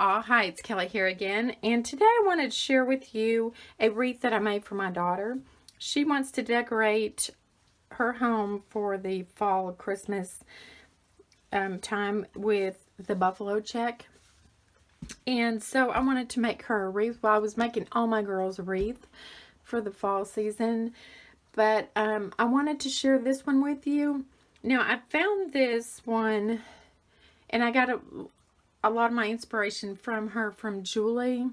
Hi, it's Kelly here again, and today I wanted to share with you a wreath that I made for my daughter. She wants to decorate her home for the fall Christmas time with the buffalo check, and so I wanted to make her a wreath. Well, I was making all my girls a wreath for the fall season, but I wanted to share this one with you. Now, I found this one, and I got a lot of my inspiration from Julie.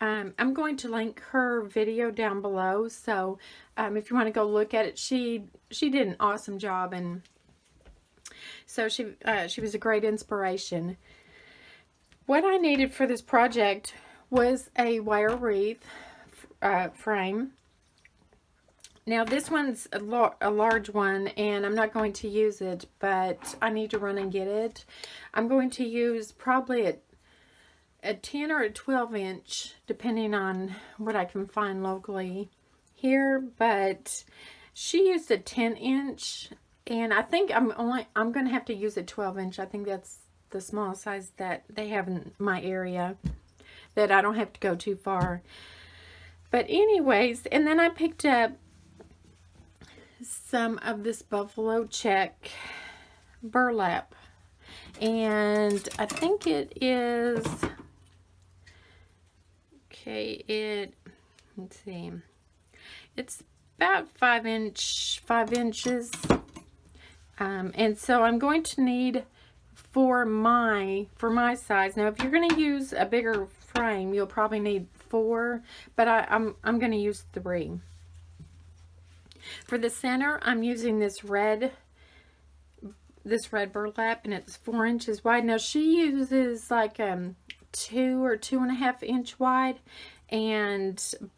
I'm going to link her video down below, so if you want to go look at it, she did an awesome job, and so she was a great inspiration. What I needed for this project was a wire wreath frame. Now this one's a large one, and I'm not going to use it, but I need to run and get it. I'm going to use probably a 10 or a 12 inch, depending on what I can find locally here, but she used a 10 inch, and I think I'm going to have to use a 12 inch. I think that's the small size that they have in my area, that I don't have to go too far. But anyways, and then I picked up some of this buffalo check burlap, and I think it is let's see, it's about 5 inches, and so I'm going to need for my size. Now if you're going to use a bigger frame, you'll probably need 4, but I'm going to use 3. For the center, I'm using this red burlap, and it's 4 inches wide. Now she uses like 2 or 2.5 inch wide,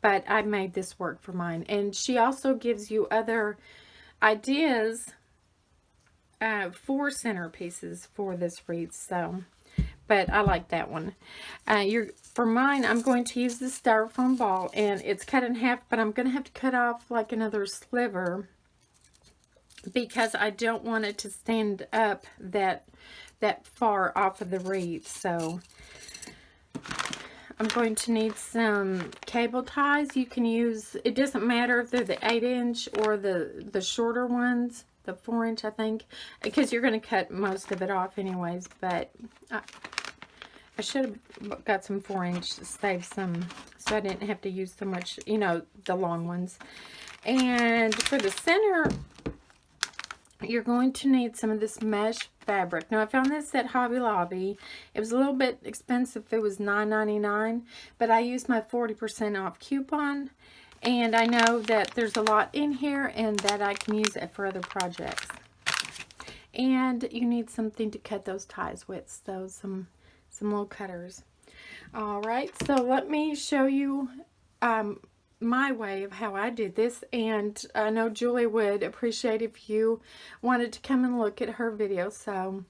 but I made this work for mine. And she also gives you other ideas for centerpieces for this wreath, so but I like that one. For mine, I'm going to use the styrofoam ball, and it's cut in half, but I'm going to have to cut off like another sliver because I don't want it to stand up that far off of the wreath. So I'm going to need some cable ties. You can use, it doesn't matter if they're the 8 inch or the shorter ones, the 4 inch, I think, because you're going to cut most of it off anyways, but I should have got some 4 inch to save some, so I didn't have to use so much, you know, the long ones. And for the center, you're going to need some of this mesh fabric. Now I found this at Hobby Lobby. It was a little bit expensive. It was $9.99, but I used my 40% off coupon, and I know that there's a lot in here and that I can use it for other projects. And you need something to cut those ties with, so some little cutters. All right, so let me show you my way of how I did this, and I know Julie would appreciate if you wanted to come and look at her video. So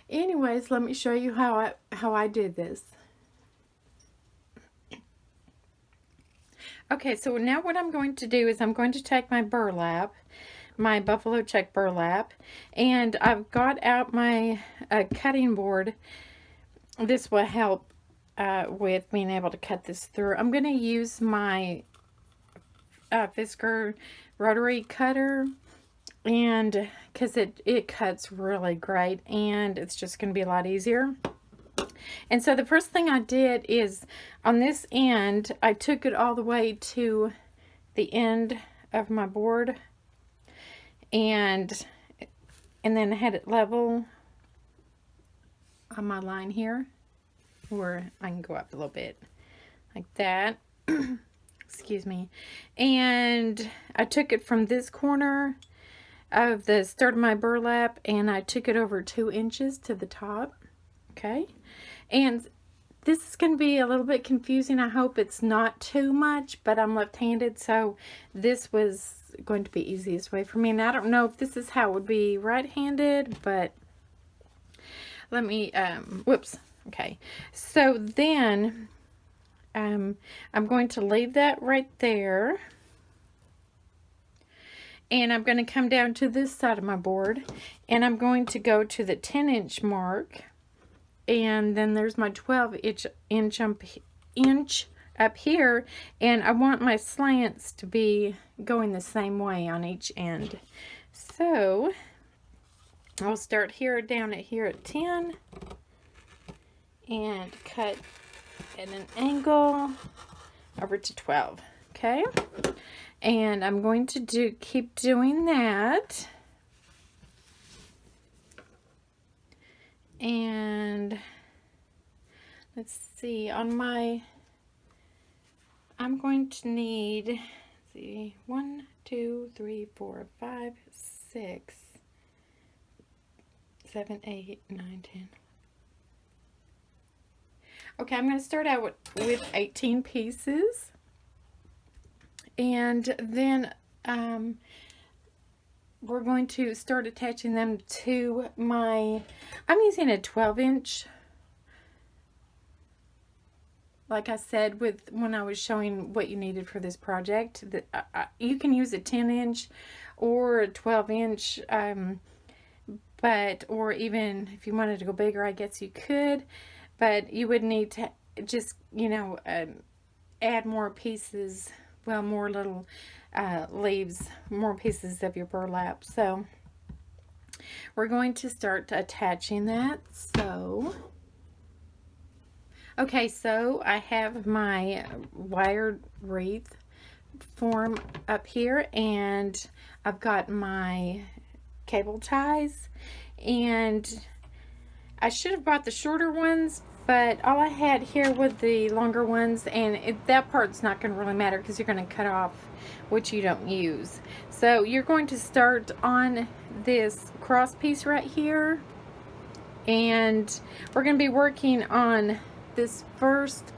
anyways, let me show you how I did this. Okay, so now what I'm going to do is I'm going to take my burlap, my buffalo check burlap, and I've got out my cutting board. This will help with being able to cut this through. I'm going to use my Fisker rotary cutter, and because it cuts really great, and it's just going to be a lot easier. And so the first thing I did is on this end, I took it all the way to the end of my board, and then had it level on my line here, where I can go up a little bit like that. Excuse me. And I took it from this corner of the start of my burlap, and I took it over 2 inches to the top. Okay, and this is going to be a little bit confusing. I hope it's not too much, but I'm left-handed, so this was going to be the easiest way for me. And I don't know if this is how it would be right-handed, but let me, whoops. Okay, so then I'm going to leave that right there, and I'm going to come down to this side of my board, and I'm going to go to the 10 inch mark, and then there's my 12 inch up here, and I want my slants to be going the same way on each end. So I'll start here down at here at 10 and cut at an angle over to 12. Okay, and I'm going to keep doing that. And let's see, on my, I'm going to need, let's see, 1, 2, 3, 4, 5, 6, 7, 8, 9, 10. Okay, I'm going to start out with 18 pieces. And then we're going to start attaching them to my, I'm using a 12 inch. Like I said when I was showing what you needed for this project, you can use a 10 inch or a 12 inch, or even if you wanted to go bigger, I guess you could, but you would need to just, you know, add more pieces, well, more little leaves, more pieces of your burlap. So we're going to start attaching that. So okay, so I have my wired wreath form up here, and I've got my cable ties, and I should have brought the shorter ones, but all I had here were the longer ones, and that part's not going to really matter because you're going to cut off what you don't use. So you're going to start on this cross piece right here, and we're going to be working on this first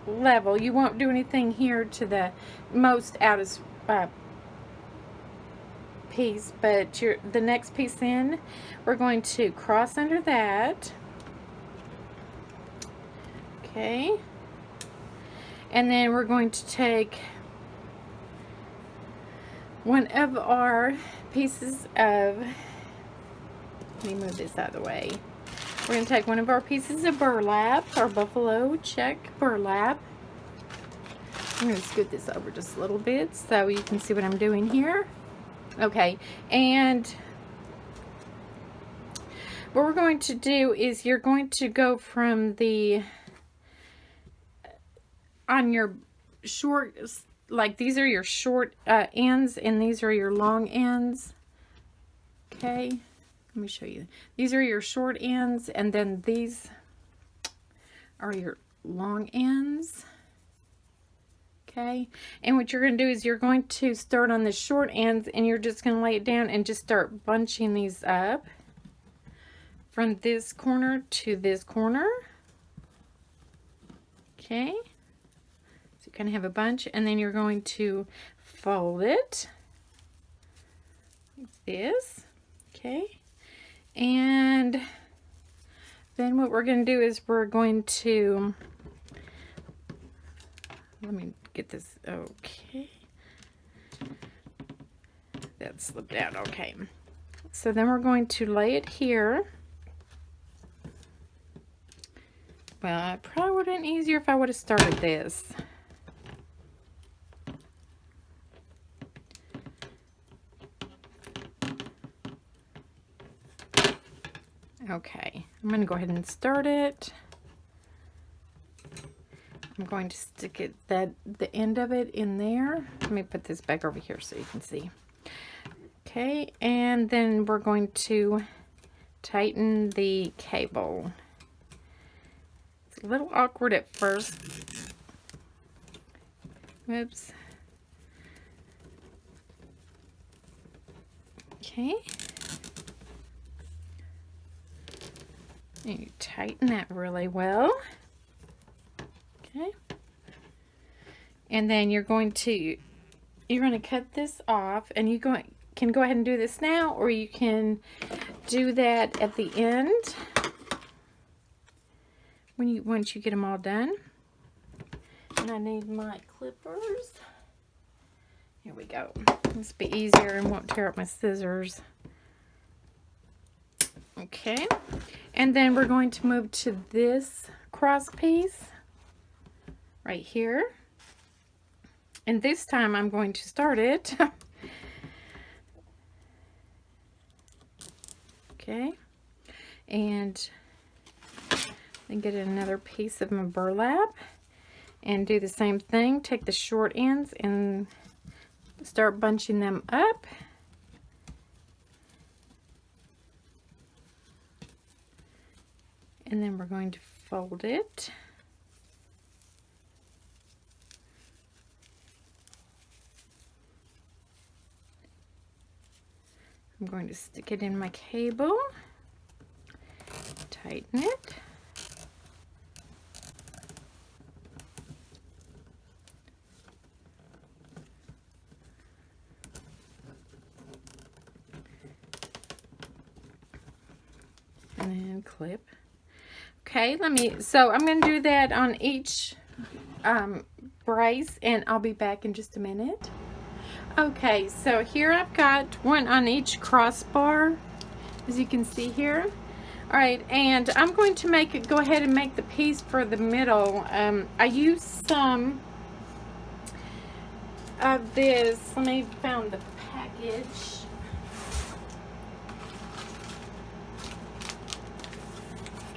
level. You won't do anything here to the most outer piece, but the next piece in, we're going to cross under that. Okay, and then we're going to take one of our pieces of, let me move this out of the way. We're going to take one of our pieces of burlap, our buffalo check burlap. I'm going to scoot this over just a little bit so you can see what I'm doing here. Okay, and what we're going to do is you're going to go from the, on your short, like these are your short ends and these are your long ends. Okay, let me show you. These are your short ends, and then these are your long ends. Okay, and what you're going to do is you're going to start on the short ends, and you're just going to lay it down and just start bunching these up from this corner to this corner. Okay, so you kind of have a bunch, and then you're going to fold it like this. Okay, and then what we're going to do is we're going to, let me get this, okay, that slipped out. Okay, so then we're going to lay it here. Well, it probably would have been easier if I would have started this. Okay, I'm going to go ahead and start it. I'm going to stick it, the end of it in there. Let me put this back over here so you can see. Okay, and then we're going to tighten the cable. It's a little awkward at first. Whoops. Okay. And you tighten that really well. Okay. And then you're going to cut this off, and you can go ahead and do this now, or you can do that at the end once you get them all done. And I need my clippers. Here we go. This will be easier and won't tear up my scissors. Okay, And then we're going to move to this cross piece right here. And this time I'm going to start it. Okay. And then get another piece of my burlap and do the same thing. Take the short ends and start bunching them up. And then we're going to fold it. I'm going to stick it in my cable, tighten it. And then clip. Okay, so I'm going to do that on each brace, and I'll be back in just a minute. Okay, so here I've got one on each crossbar, as you can see here. All right, and I'm going to go ahead and make the piece for the middle. I used some of this. Let me find the package.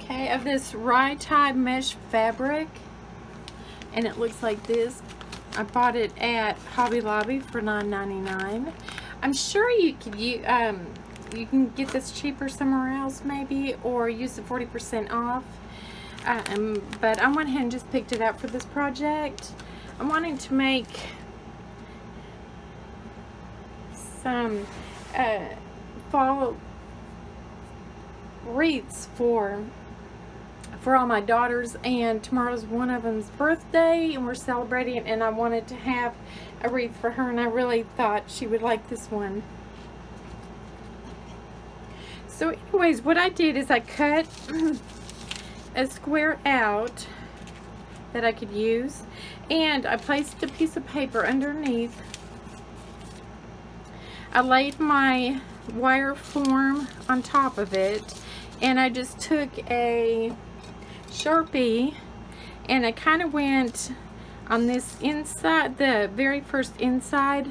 Okay, of this tie mesh fabric, and it looks like this. I bought it at Hobby Lobby for $9.99. I'm sure you can get this cheaper somewhere else maybe, or use the 40% off. But I went ahead and just picked it up for this project. I'm wanting to make some fall wreaths for all my daughters, and tomorrow's one of them's birthday and we're celebrating, and I wanted to have a wreath for her, and I really thought she would like this one. So anyways, what I did is I cut a square out that I could use, and I placed a piece of paper underneath. I laid my wire form on top of it, and I just took a Sharpie and I kind of went on this inside, the very first inside,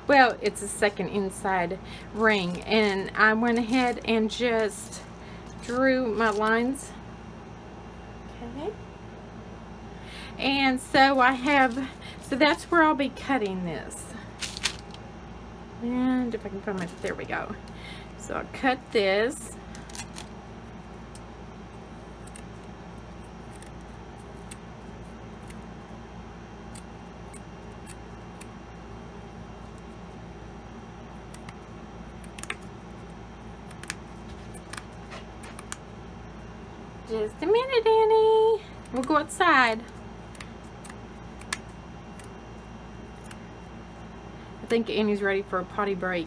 well, it's a second inside ring, and I went ahead and just drew my lines. Okay, and so so that's where I'll be cutting this. And if I can find my, there we go. So I'll cut this. Just a minute, Annie. We'll go outside. I think Annie's ready for a potty break.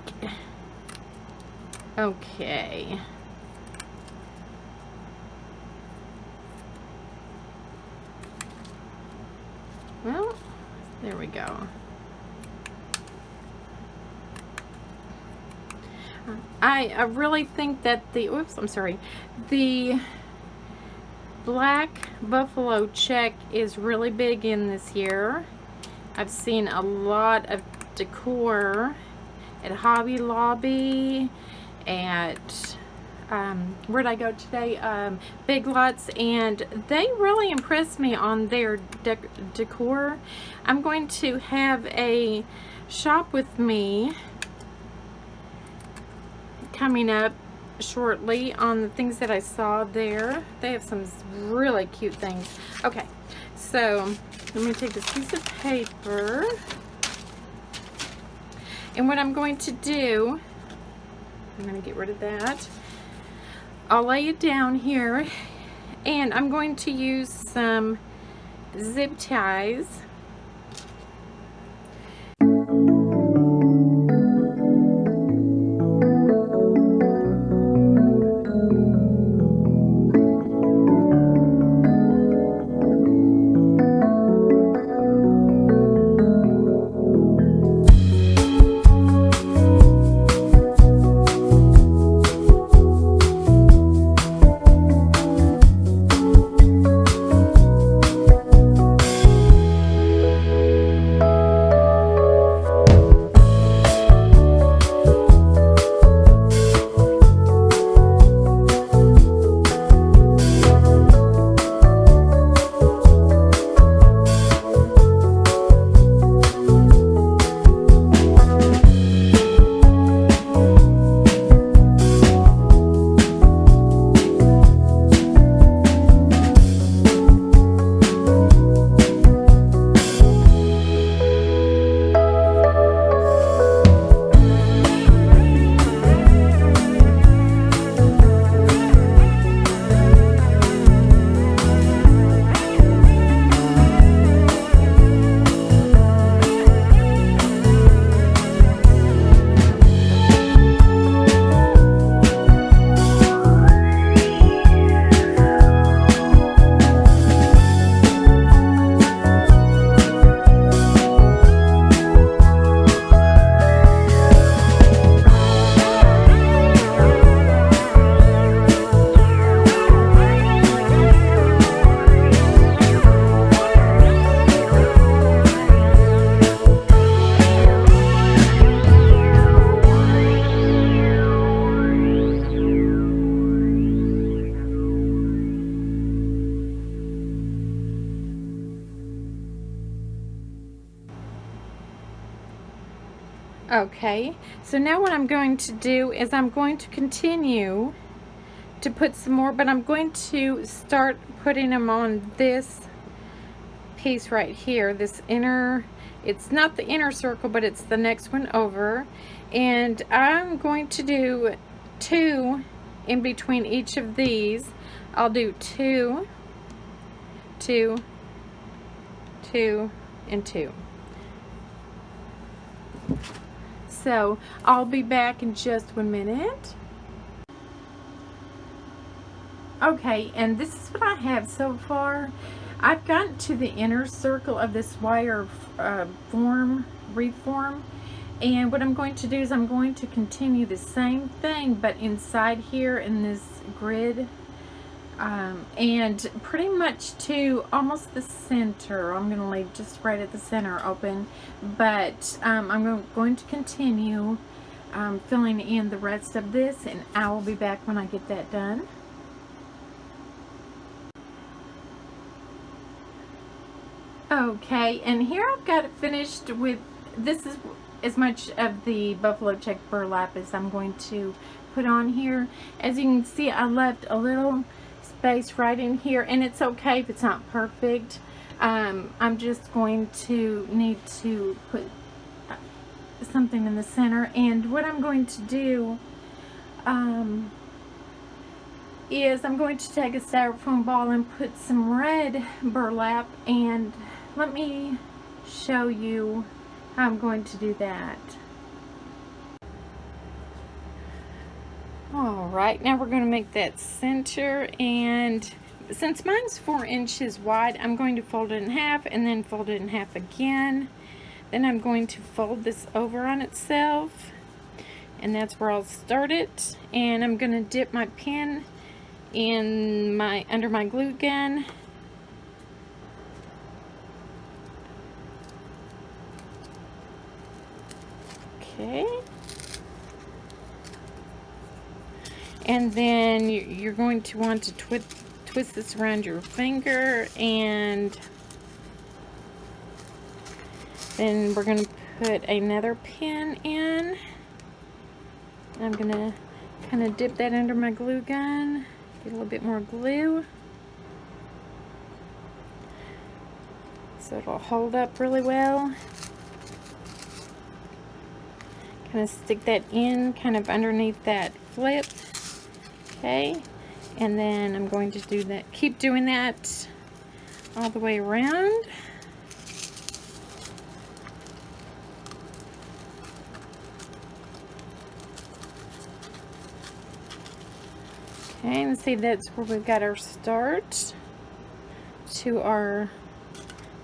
Okay. Well, there we go. I really think that the black buffalo check is really big in this year. I've seen a lot of decor at Hobby Lobby, at where'd I go today? Big Lots, and they really impressed me on their decor. I'm going to have a shop with me coming up shortly on the things that I saw there. They have some really cute things. Okay, so let me take this piece of paper, and what I'm going to do, I'm going to get rid of that. I'll lay it down here, and I'm going to use some zip ties. Okay, so now what I'm going to do is I'm going to continue to put some more, but I'm going to start putting them on this piece right here, this inner, it's not the inner circle, but it's the next one over, and I'm going to do 2 in between each of these. I'll do 2, 2, 2, and 2. So I'll be back in just 1 minute. Okay, and this is what I have so far. I've gotten to the inner circle of this wire wreath form, and what I'm going to do is I'm going to continue the same thing, but inside here in this grid, and pretty much to almost the center. I'm going to leave just right at the center open, but I'm going to continue filling in the rest of this, and I will be back when I get that done. Okay, and here I've got it finished with, this is as much of the buffalo check burlap as I'm going to put on here. As you can see, I left a little space right in here, and it's okay if it's not perfect. I'm just going to need to put something in the center, and what I'm going to do is I'm going to take a styrofoam ball and put some red burlap, and let me show you how I'm going to do that. Alright, now we're going to make that center, and since mine's 4 inches wide, I'm going to fold it in half and then fold it in half again. Then I'm going to fold this over on itself, and that's where I'll start it. And I'm going to dip my pen in under my glue gun. Okay. And then you're going to want to twist this around your finger, and then we're going to put another pin in. I'm going to kind of dip that under my glue gun, get a little bit more glue so it'll hold up really well. Kind of stick that in kind of underneath that flip. Okay, and then I'm going to do that, keep doing that all the way around. Okay, and see, that's where we've got our start to our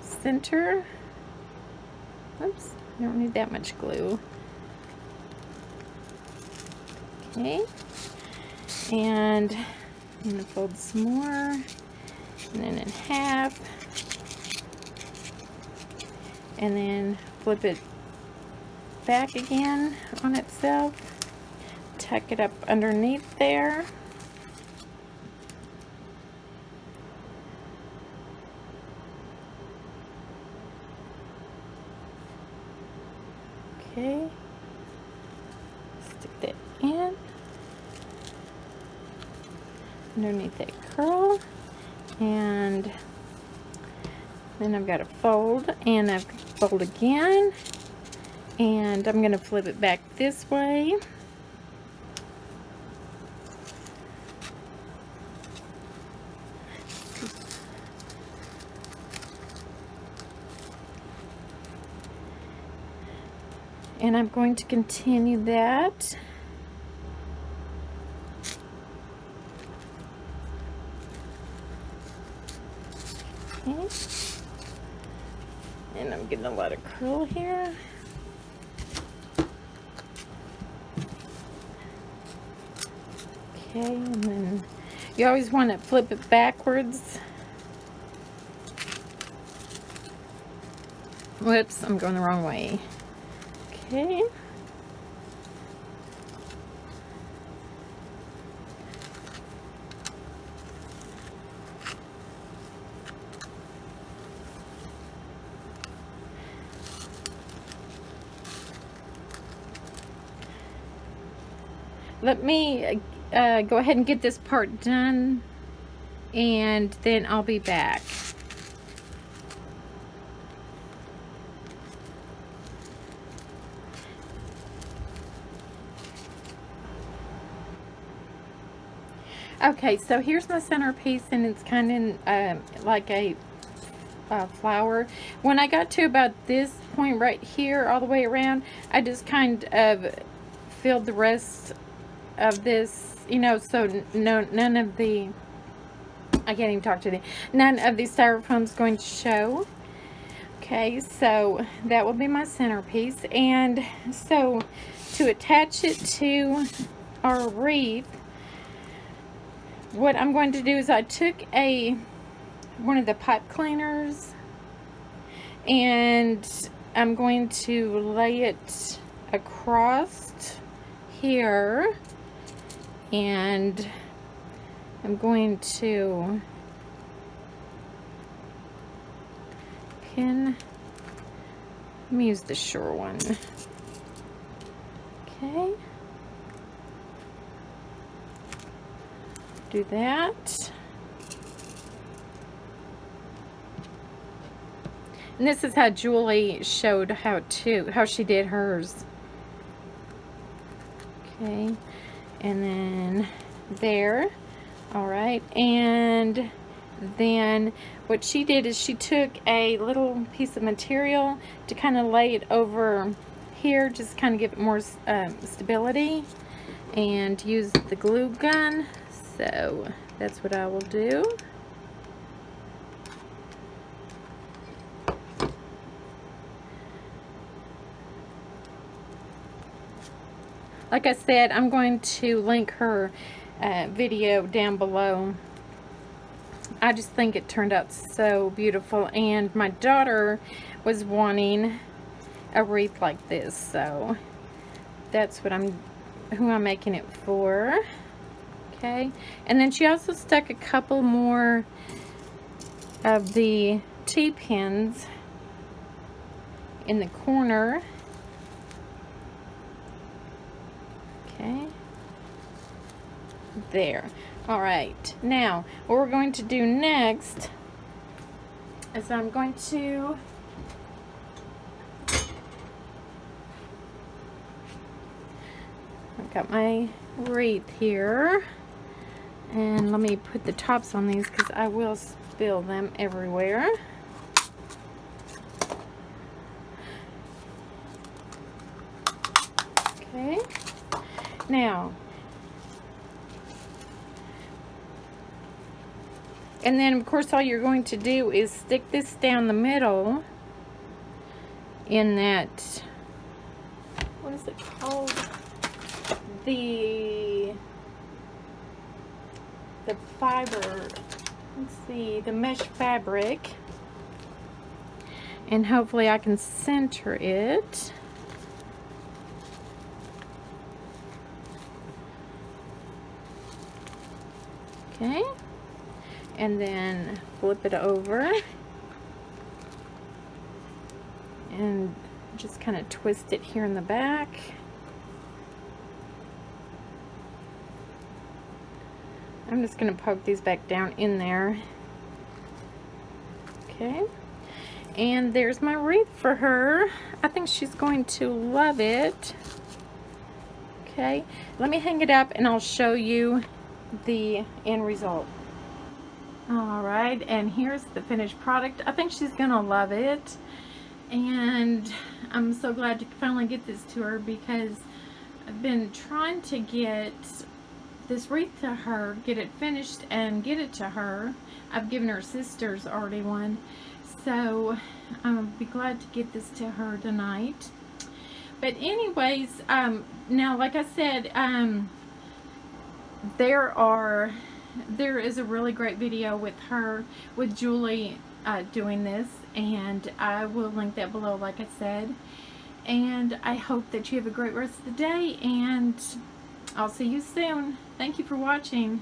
center. Oops, I don't need that much glue. Okay, and I'm going to fold some more, and then in half, and then flip it back again on itself, tuck it up underneath there. Okay, stick that in underneath that curl, and then I've got to fold, and I've got to fold again, and I'm going to flip it back this way. And I'm going to continue that. Okay. And I'm getting a lot of curl here. Okay, and then you always want to flip it backwards. Whoops, I'm going the wrong way. Okay. let me go ahead and get this part done, and then I'll be back. Okay, so here's my centerpiece, and it's kind of like a flower. When I got to about this point right here all the way around, I just kind of filled the rest of this, you know, so none of the, I can't even talk to the, none of the styrofoam's going to show. Okay, so that will be my centerpiece. And so to attach it to our wreath, what I'm going to do is I took one of the pipe cleaners, and I'm going to lay it across here, and I'm going to pin, let me use the sure one. Okay. Do that. And this is how Julie showed how she did hers. Okay. And then there. All right. And then what she did is she took a little piece of material to kind of lay it over here, just kind of give it more stability, and use the glue gun. So that's what I will do. Like I said, I'm going to link her video down below. I just think it turned out so beautiful, and my daughter was wanting a wreath like this, so that's what who I'm making it for. Okay, and then she also stuck a couple more of the T-pins in the corner. Okay, there. All right, now what we're going to do next is I'm going to I've got my wreath here, and let me put the tops on these because I will spill them everywhere. Okay, now, and then of course all you're going to do is stick this down the middle in that, what is it called? The fiber, let's see, the mesh fabric, and hopefully I can center it. Okay, and then flip it over and just kind of twist it here in the back. I'm just going to poke these back down in there. Okay, and there's my wreath for her. I think she's going to love it. Okay, let me hang it up and I'll show you the end result. All right, and here's the finished product. I think she's gonna love it, and I'm so glad to finally get this to her because I've been trying to get this wreath to her, get it finished and get it to her. I've given her sister's already one, so I'll be glad to get this to her tonight. But anyways, now like I said, there is a really great video with Julie doing this, and I will link that below like I said. And I hope that you have a great rest of the day, and I'll see you soon. Thank you for watching.